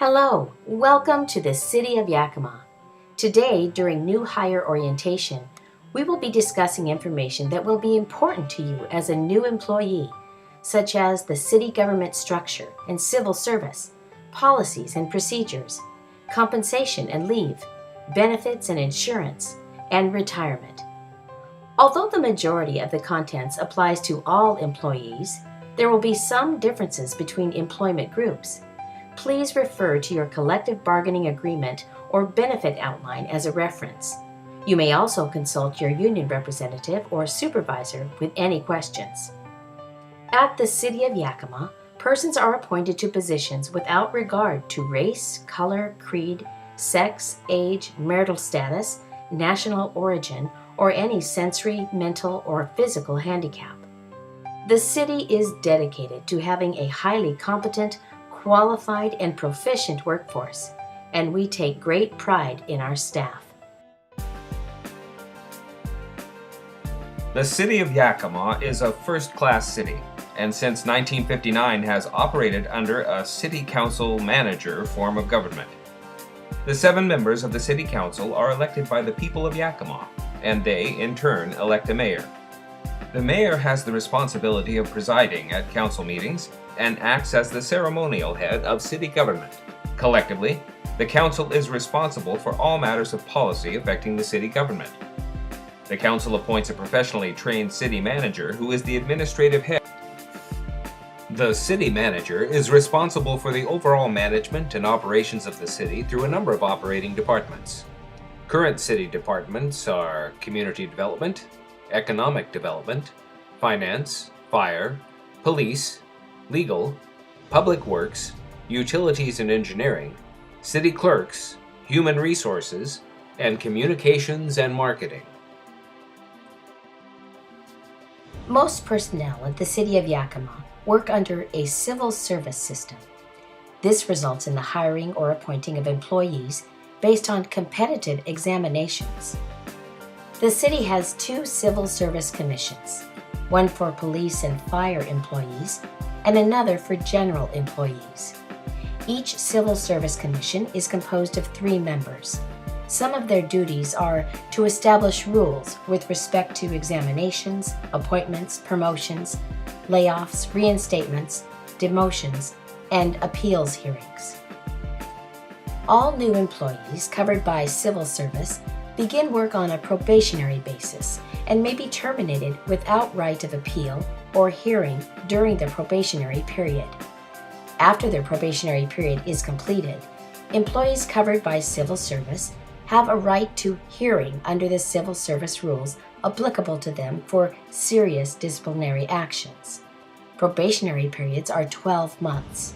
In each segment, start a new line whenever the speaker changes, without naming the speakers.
Hello, welcome to the City of Yakima. Today, during new hire orientation, we will be discussing information that will be important to you as a new employee, such as the city government structure and civil service, policies and procedures, compensation and leave, benefits and insurance, and retirement. Although the majority of the contents applies to all employees, there will be some differences between employment groups. Please refer to your collective bargaining agreement or benefit outline as a reference. You may also consult your union representative or supervisor with any questions. At the City of Yakima, persons are appointed to positions without regard to race, color, creed, sex, age, marital status, national origin, or any sensory, mental, or physical handicap. The city is dedicated to having a highly competent, qualified, and proficient workforce, and we take great pride in our staff.
The City of Yakima is a first-class city, and since 1959 has operated under a City Council manager form of government. The 7 members of the City Council are elected by the people of Yakima, and they, in turn, elect a mayor. The mayor has the responsibility of presiding at council meetings and acts as the ceremonial head of city government. Collectively, the council is responsible for all matters of policy affecting the city government. The council appoints a professionally trained city manager who is the administrative head. The city manager is responsible for the overall management and operations of the city through a number of operating departments. Current city departments are community development, economic development, finance, fire, police, legal, public works, utilities and engineering, city clerks, human resources, and communications and marketing.
Most personnel at the City of Yakima work under a civil service system. This results in the hiring or appointing of employees based on competitive examinations. The city has 2 civil service commissions, one for police and fire employees and another for general employees. Each civil service commission is composed of 3 members. Some of their duties are to establish rules with respect to examinations, appointments, promotions, layoffs, reinstatements, demotions, and appeals hearings. All new employees covered by civil service begin work on a probationary basis and may be terminated without right of appeal or hearing during the probationary period. After their probationary period is completed, employees covered by civil service have a right to hearing under the civil service rules applicable to them for serious disciplinary actions. Probationary periods are 12 months.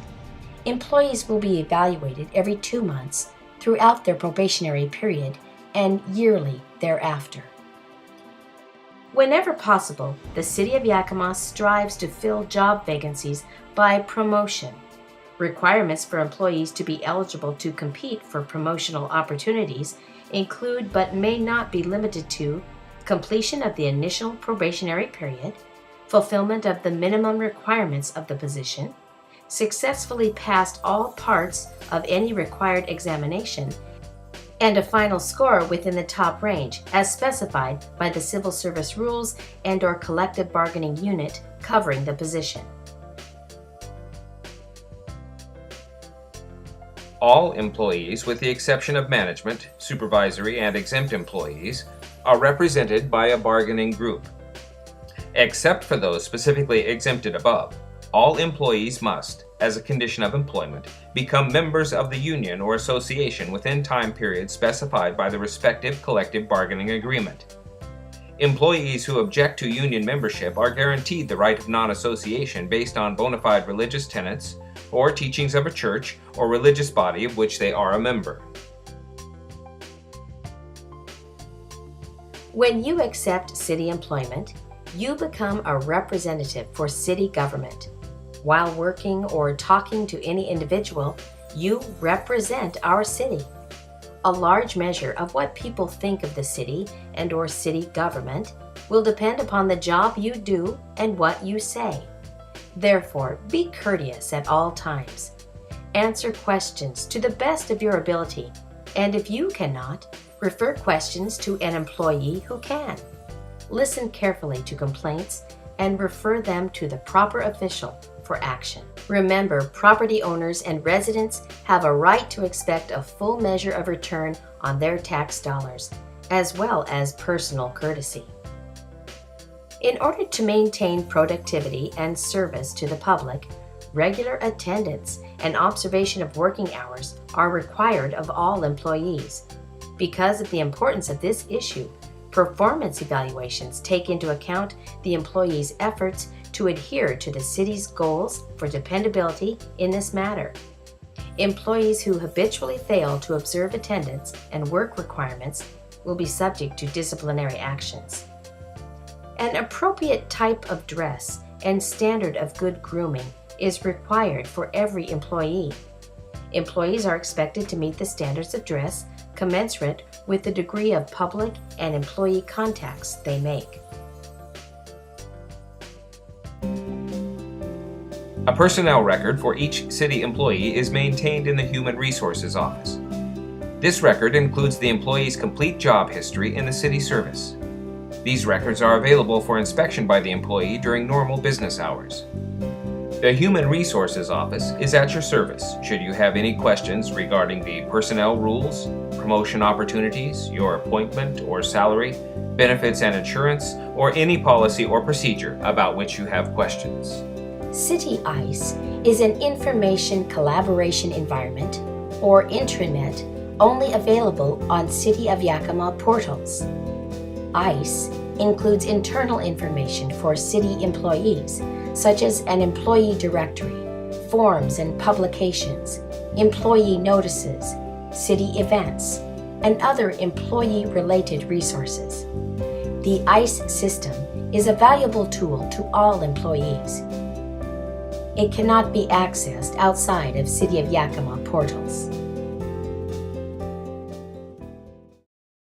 Employees will be evaluated every 2 months throughout their probationary period and yearly thereafter. Whenever possible, the City of Yakima strives to fill job vacancies by promotion. Requirements for employees to be eligible to compete for promotional opportunities include but may not be limited to completion of the initial probationary period, fulfillment of the minimum requirements of the position, successfully passed all parts of any required examination, and a final score within the top range as specified by the civil service rules and/or collective bargaining unit covering the position.
All employees, with the exception of management, supervisory, and exempt employees, are represented by a bargaining group. Except for those specifically exempted above, all employees must, as a condition of employment, become members of the union or association within time periods specified by the respective collective bargaining agreement. Employees who object to union membership are guaranteed the right of non-association based on bona fide religious tenets or teachings of a church or religious body of which they are a member.
When you accept city employment, you become a representative for city government. While working or talking to any individual, you represent our city. A large measure of what people think of the city and/or city government will depend upon the job you do and what you say. Therefore, be courteous at all times. Answer questions to the best of your ability, and if you cannot, refer questions to an employee who can. Listen carefully to complaints and refer them to the proper official for action. Remember, property owners and residents have a right to expect a full measure of return on their tax dollars, as well as personal courtesy. In order to maintain productivity and service to the public, regular attendance and observation of working hours are required of all employees. Because of the importance of this issue, performance evaluations take into account the employee's efforts to adhere to the city's goals for dependability in this matter. Employees who habitually fail to observe attendance and work requirements will be subject to disciplinary actions. An appropriate type of dress and standard of good grooming is required for every employee. Employees are expected to meet the standards of dress commensurate with the degree of public and employee contacts they make.
A personnel record for each city employee is maintained in the Human Resources Office. This record includes the employee's complete job history in the city service. These records are available for inspection by the employee during normal business hours. The Human Resources Office is at your service should you have any questions regarding the personnel rules, promotion opportunities, your appointment or salary, benefits and insurance, or any policy or procedure about which you have questions.
City ICE is an information collaboration environment, or intranet, only available on City of Yakima portals. ICE includes internal information for city employees, such as an employee directory, forms and publications, employee notices, city events, and other employee-related resources. The ICE system is a valuable tool to all employees. It cannot be accessed outside of City of Yakima portals.